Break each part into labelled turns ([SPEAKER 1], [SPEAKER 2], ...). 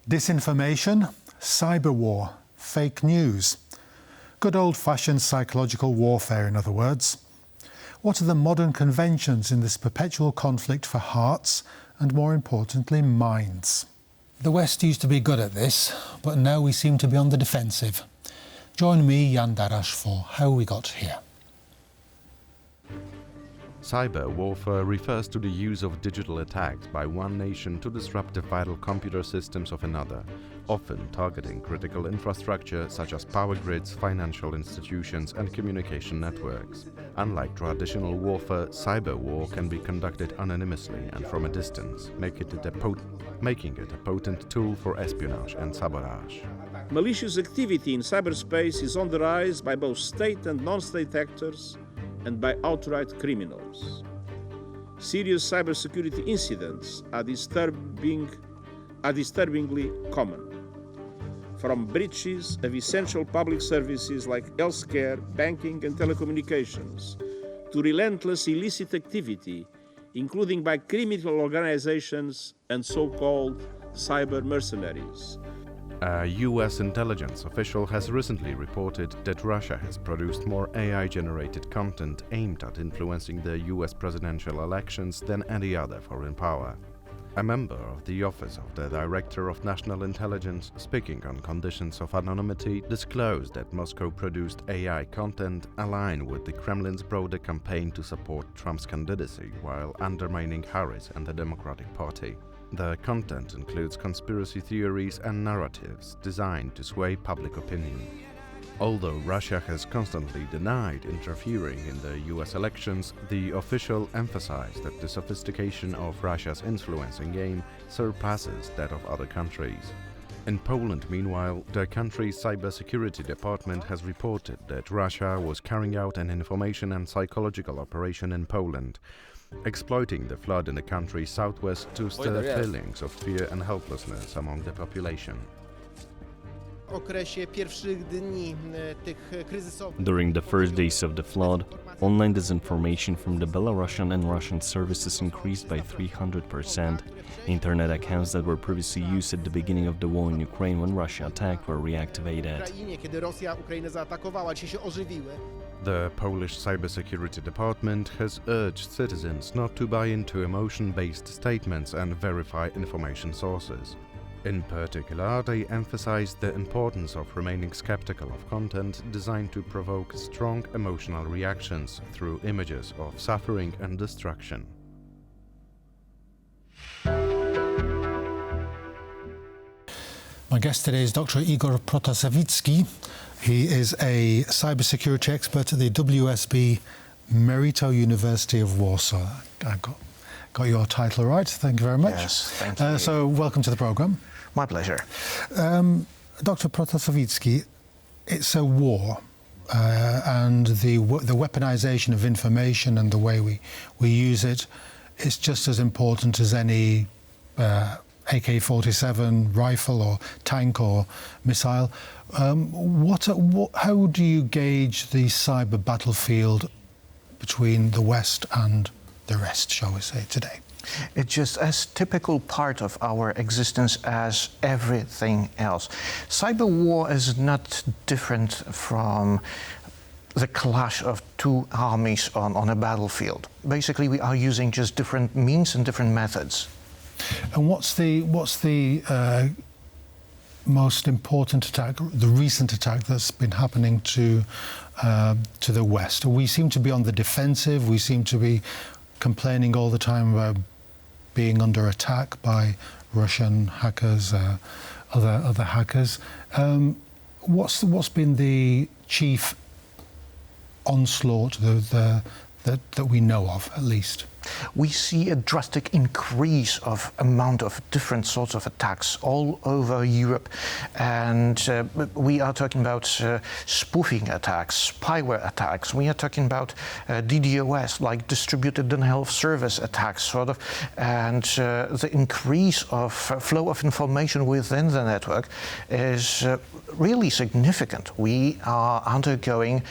[SPEAKER 1] Disinformation, cyber war, fake news. Good old-fashioned psychological warfare, in other words. What are the modern conventions in this perpetual conflict for hearts and, more importantly, minds? The West used to be good at this, but now we seem to be on the defensive. Join me, Jan Darasz, for How We Got Here.
[SPEAKER 2] Cyber warfare refers to the use of digital attacks by one nation to disrupt the vital computer systems of another, often targeting critical infrastructure such as power grids, financial institutions and communication networks. Unlike traditional warfare, cyber war can be conducted anonymously and from a distance, making it a potent tool for espionage and sabotage.
[SPEAKER 3] Malicious activity in cyberspace is on the rise by both state and non-state actors and by outright criminals. Serious cybersecurity incidents are disturbingly common. From breaches of essential public services like healthcare, banking and telecommunications, to relentless illicit activity, including by criminal organizations and so-called cyber mercenaries.
[SPEAKER 2] A US intelligence official has recently reported that Russia has produced more AI-generated content aimed at influencing the US presidential elections than any other foreign power. A member of the Office of the Director of National Intelligence, speaking on conditions of anonymity, disclosed that Moscow produced AI content aligned with the Kremlin's broader campaign to support Trump's candidacy while undermining Harris and the Democratic Party. The content includes conspiracy theories and narratives designed to sway public opinion. Although Russia has constantly denied interfering in the US elections, the official emphasized that the sophistication of Russia's influencing game surpasses that of other countries. In Poland, meanwhile, the country's cybersecurity department has reported that Russia was carrying out an information and psychological operation in Poland, exploiting the flood in the country's southwest to stir feelings of fear and helplessness among the population.
[SPEAKER 4] During the first days of the flood, online disinformation from the Belarusian and Russian services increased by 300%. Internet accounts that were previously used at the beginning of the war in Ukraine when Russia attacked were reactivated.
[SPEAKER 2] The Polish cybersecurity department has urged citizens not to buy into emotion-based statements and verify information sources. In particular, they emphasized the importance of remaining skeptical of content designed to provoke strong emotional reactions through images of suffering and destruction.
[SPEAKER 1] My guest today is Dr. Igor Protasowicki. He is a cybersecurity expert at the WSB Merito University of Warsaw. I got your title right. Thank you very much.
[SPEAKER 5] Yes, thank you.
[SPEAKER 1] So welcome to the programme.
[SPEAKER 5] My pleasure.
[SPEAKER 1] Dr. Protasowicki, it's a war, and the weaponization of information and the way we use it is just as important as any AK-47 rifle or tank or missile. How do you gauge the cyber battlefield between the West and the rest, shall we say, today?
[SPEAKER 5] It's just as typical part of our existence as everything else. Cyber war is not different from the clash of two armies on a battlefield. Basically, we are using just different means and different methods.
[SPEAKER 1] And what's the most important attack, the recent attack that's been happening to the West? We seem to be on the defensive. We seem to be complaining all the time about being under attack by Russian hackers, other hackers. What's been the chief onslaught that we know of, at least?
[SPEAKER 5] We see a drastic increase of amount of different sorts of attacks all over Europe, and we are talking about spoofing attacks, spyware attacks. We are talking about DDoS, like distributed denial of service attacks, sort of, and the increase of flow of information within the network is really significant. We are undergoing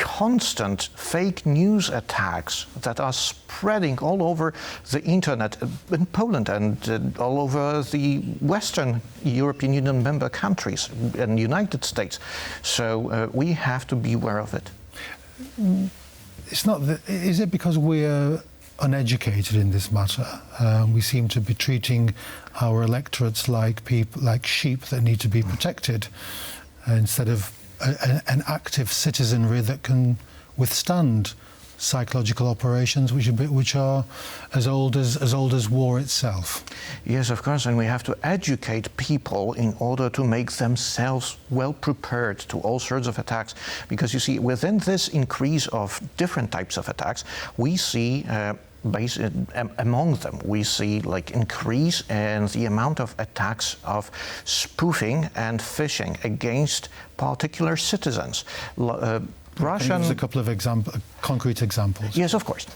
[SPEAKER 5] constant fake news attacks that are spreading all over the internet in Poland and all over the Western European Union member countries and United States. So we have to be aware of it.
[SPEAKER 1] It's not that, is it because we're uneducated in this matter? We seem to be treating our electorates like sheep that need to be protected, instead of an active citizenry that can withstand psychological operations which are as old as war itself.
[SPEAKER 5] Yes, of course, and we have to educate people in order to make themselves well prepared to all sorts of attacks. Because you see, within this increase of different types of attacks, we see among them, we see like increase in the amount of attacks of spoofing and phishing against particular citizens.
[SPEAKER 1] There's a couple of concrete examples.
[SPEAKER 5] Yes, of course.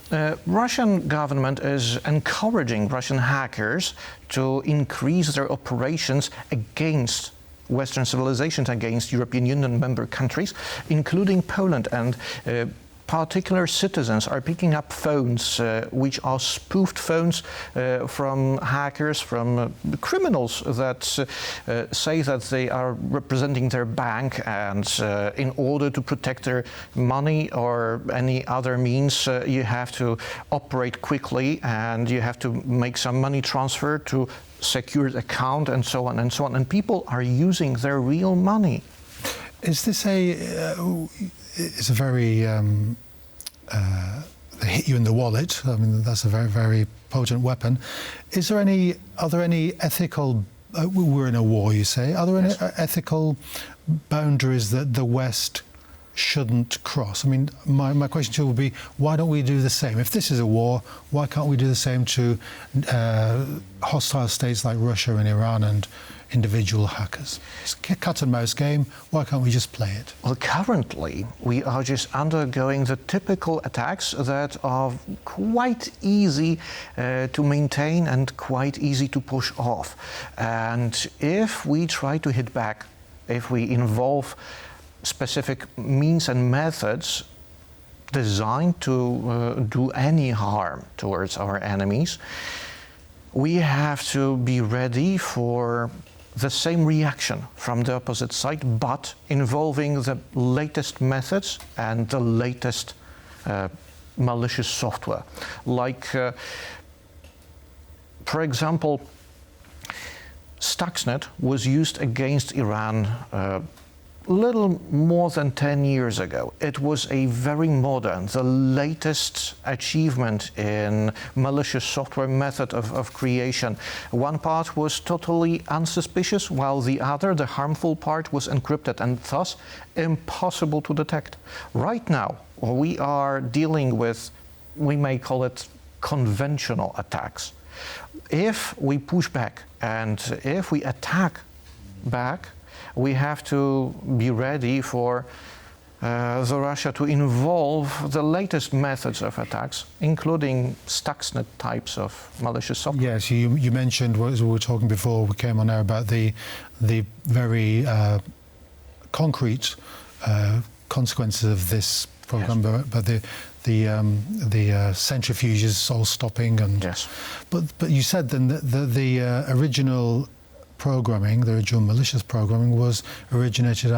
[SPEAKER 5] Russian government is encouraging Russian hackers to increase their operations against Western civilizations, against European Union member countries, including Poland, and particular citizens are picking up phones which are spoofed phones from hackers, from criminals that say that they are representing their bank, and in order to protect their money or any other means, you have to operate quickly and you have to make some money transfer to secured account and so on and so on. And people are using their real money.
[SPEAKER 1] Is this it's a very they hit you in the wallet. I mean, that's a very, very potent weapon. Are there any ethical? We're in a war, you say. Are there any ethical boundaries that the West shouldn't cross? I mean, my question to you would be, why don't we do the same? If this is a war, why can't we do the same to hostile states like Russia and Iran and individual hackers? It's a cat and mouse game. Why can't we just play it?
[SPEAKER 5] Well, currently we are just undergoing the typical attacks that are quite easy to maintain and quite easy to push off. And if we try to hit back, if we involve specific means and methods designed to do any harm towards our enemies, we have to be ready for the same reaction from the opposite side, but involving the latest methods and the latest malicious software. Like, for example, Stuxnet was used against Iran little more than 10 years ago. It was a very modern, the latest achievement in malicious software method of creation. One part was totally unsuspicious, while the other, the harmful part, was encrypted and thus impossible to detect. Right now, we are dealing with, we may call it conventional attacks. If we push back and if we attack back, we have to be ready for Russia to involve the latest methods of attacks, including Stuxnet types of malicious software.
[SPEAKER 1] Yes, you mentioned, as we were talking before we came on air, about the very concrete consequences of this program, yes. But the centrifuges all stopping, and
[SPEAKER 5] yes.
[SPEAKER 1] But you said then that the original programming, the original malicious programming, was originated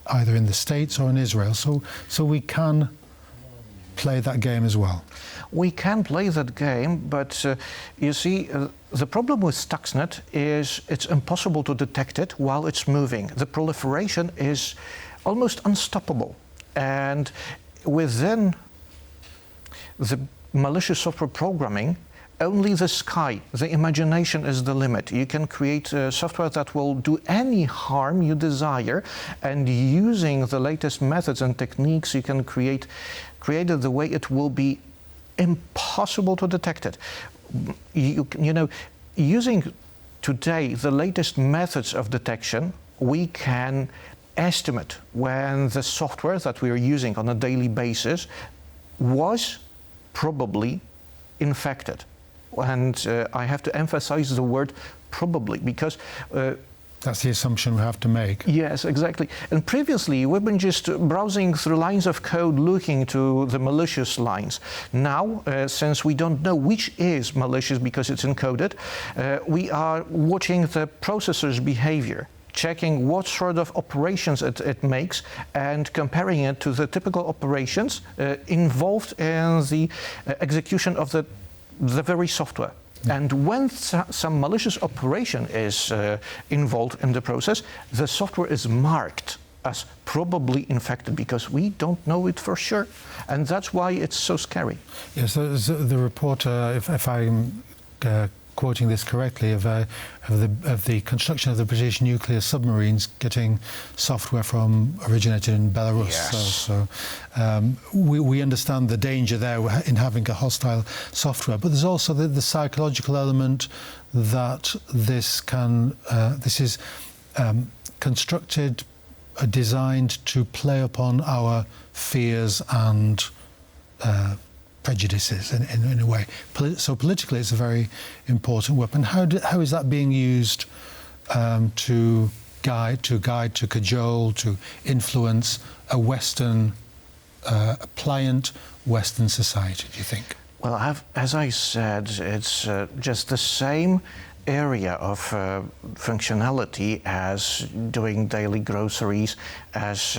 [SPEAKER 1] either in the States or in Israel. So we can play that game as well.
[SPEAKER 5] We can play that game, but you see, the problem with Stuxnet is it's impossible to detect it while it's moving. The proliferation is almost unstoppable. And within the malicious software programming, only the sky, the imagination is the limit. You can create software that will do any harm you desire, and using the latest methods and techniques, you can create it the way it will be impossible to detect it. You know, using today the latest methods of detection, we can estimate when the software that we are using on a daily basis was probably infected. And I have to emphasize the word probably, because
[SPEAKER 1] That's the assumption we have to make.
[SPEAKER 5] Yes, exactly. And previously, we've been just browsing through lines of code looking to the malicious lines. Now, since we don't know which is malicious because it's encoded, we are watching the processor's behavior, checking what sort of operations it makes and comparing it to the typical operations involved in the execution of the very software. And when some malicious operation is involved in the process, the software is marked as probably infected because we don't know it for sure. And that's why it's so scary.
[SPEAKER 1] Yes, the report, if I'm quoting this correctly, of the construction of the British nuclear submarines getting software originated in Belarus.
[SPEAKER 5] Yes.
[SPEAKER 1] So we understand the danger there in having a hostile software, but there's also the psychological element that this is constructed, designed to play upon our fears and prejudices in a way. So politically, it's a very important weapon. How is that being used to guide, to cajole, to influence a Western, a pliant Western society, do you think?
[SPEAKER 5] Well, as I said, it's just the same area of functionality as doing daily groceries, as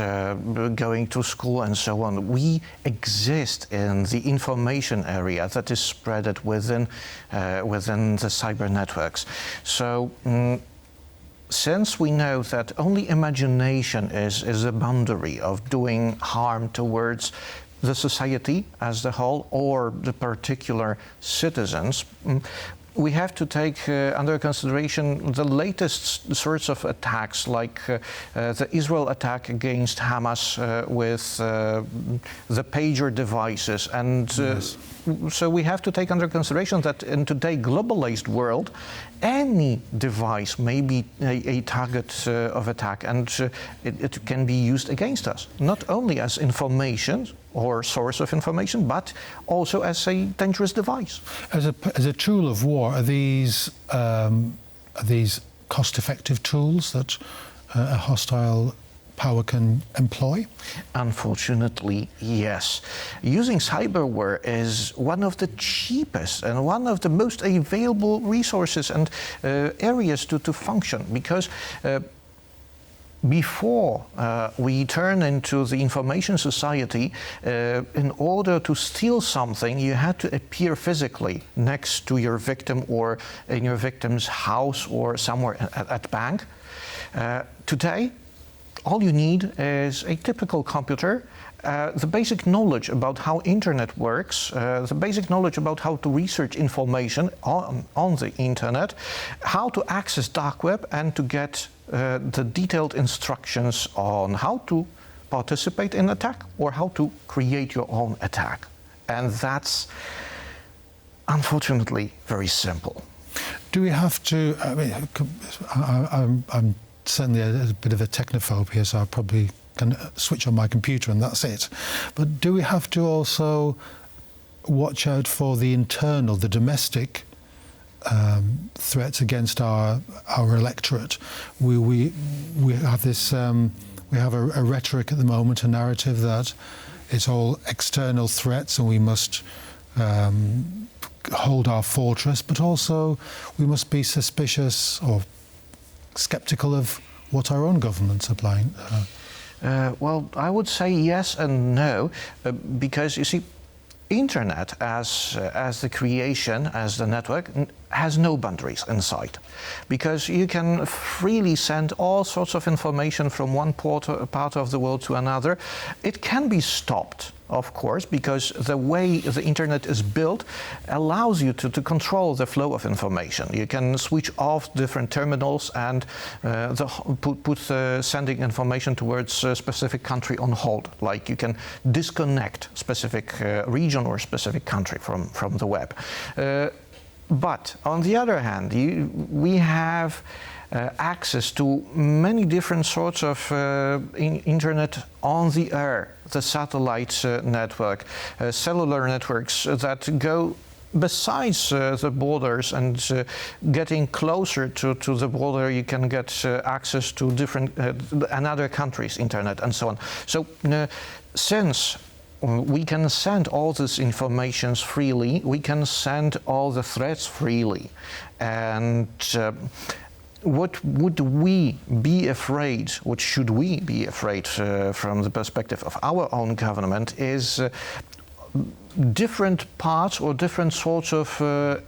[SPEAKER 5] going to school and so on. We exist in the information area that is spread within the cyber networks. So since we know that only imagination is a boundary of doing harm towards the society as a whole or the particular citizens, we have to take under consideration the latest sorts of attacks, like the Israel attack against Hamas with the pager devices. And
[SPEAKER 1] Yes.
[SPEAKER 5] So we have to take under consideration that in today's globalized world, any device may be a target of attack, and it can be used against us, not only as information or source of information, but also as a dangerous device.
[SPEAKER 1] As a tool of war, are these cost-effective tools that a hostile power can employ?
[SPEAKER 5] Unfortunately, yes. Using cyberware is one of the cheapest and one of the most available resources and areas to function, because before we turn into the information society, in order to steal something, you had to appear physically next to your victim or in your victim's house or somewhere at bank. Today, all you need is a typical computer, the basic knowledge about how internet works, the basic knowledge about how to research information on the internet, how to access dark web, and to get the detailed instructions on how to participate in attack or how to create your own attack. And that's unfortunately very simple.
[SPEAKER 1] Do we have to, I mean, I'm certainly a bit of a technophobe here, so I probably can switch on my computer and that's it. But do we have to also watch out for the internal, the domestic threats against our electorate? We have this, we have a rhetoric at the moment, a narrative that it's all external threats and we must hold our fortress, but also we must be suspicious or skeptical of what our own government's applying.
[SPEAKER 5] Well, I would say yes and no, because you see, internet as the creation, as the network, has no boundaries inside, because you can freely send all sorts of information from one part of the world to another. It can be stopped, of course, because the way the internet is built allows you to control the flow of information. You can switch off different terminals and put sending information towards a specific country on hold. Like you can disconnect specific region or specific country from the web. But on the other hand, we have access to many different sorts of internet on the air, the satellite network, cellular networks that go besides the borders and getting closer to the border, you can get access to different another countries' internet and so on. So since we can send all this information freely, we can send all the threats freely, and what would we be afraid, what should we be afraid from the perspective of our own government is different parts or different sorts of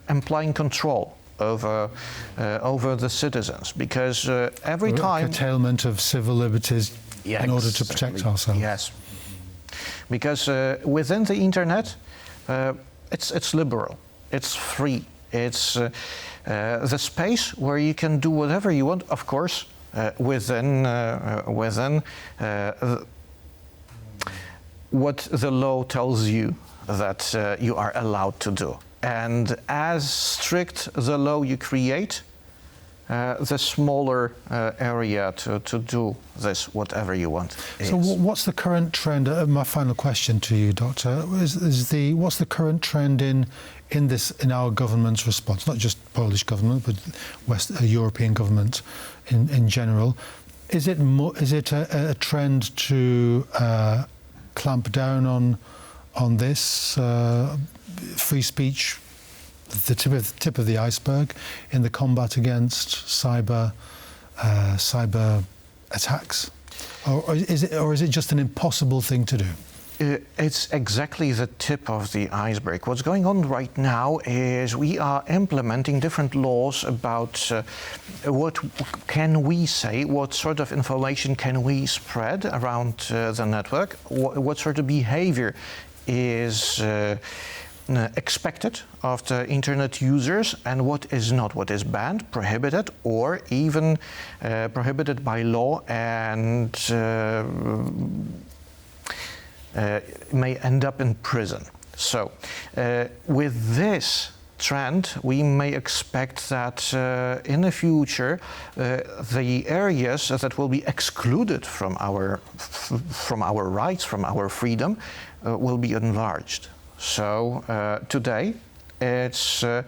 [SPEAKER 5] implying control over the citizens, because every time
[SPEAKER 1] curtailment of civil liberties in order to protect ourselves.
[SPEAKER 5] Yes, because within the internet, it's liberal, it's free, it's the space where you can do whatever you want, of course, within what the law tells you that you are allowed to do. And as strict the law you create, the smaller area to do this, whatever you want.
[SPEAKER 1] So what's the current trend? My final question to you, Doctor, what's the current trend in our government's response? Not just Polish government, but European government in general. Is it a trend to clamp down on this free speech, the tip of the iceberg in the combat against cyber attacks, or is it just an impossible thing to do?
[SPEAKER 5] It's exactly the tip of the iceberg. What's going on right now is we are implementing different laws about what can we say, what sort of information can we spread around the network, what sort of behavior is expected of the internet users, and what is not, what is banned, prohibited, or even prohibited by law and may end up in prison. So with this trend, we may expect that in the future the areas that will be excluded from our rights, from our freedom, will be enlarged. So today it's a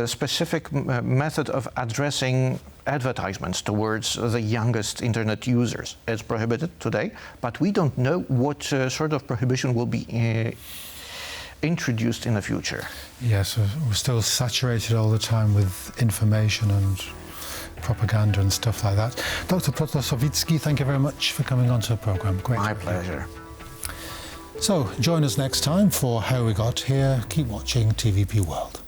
[SPEAKER 5] specific method of addressing advertisements towards the youngest internet users. It's prohibited today, but we don't know what sort of prohibition will be introduced in the future.
[SPEAKER 1] Yes, we're still saturated all the time with information and propaganda and stuff like that. Dr. Protasowicki, thank you very much for coming onto the programme. Great.
[SPEAKER 5] My pleasure.
[SPEAKER 1] So join us next time for How We Got Here. Keep watching TVP World.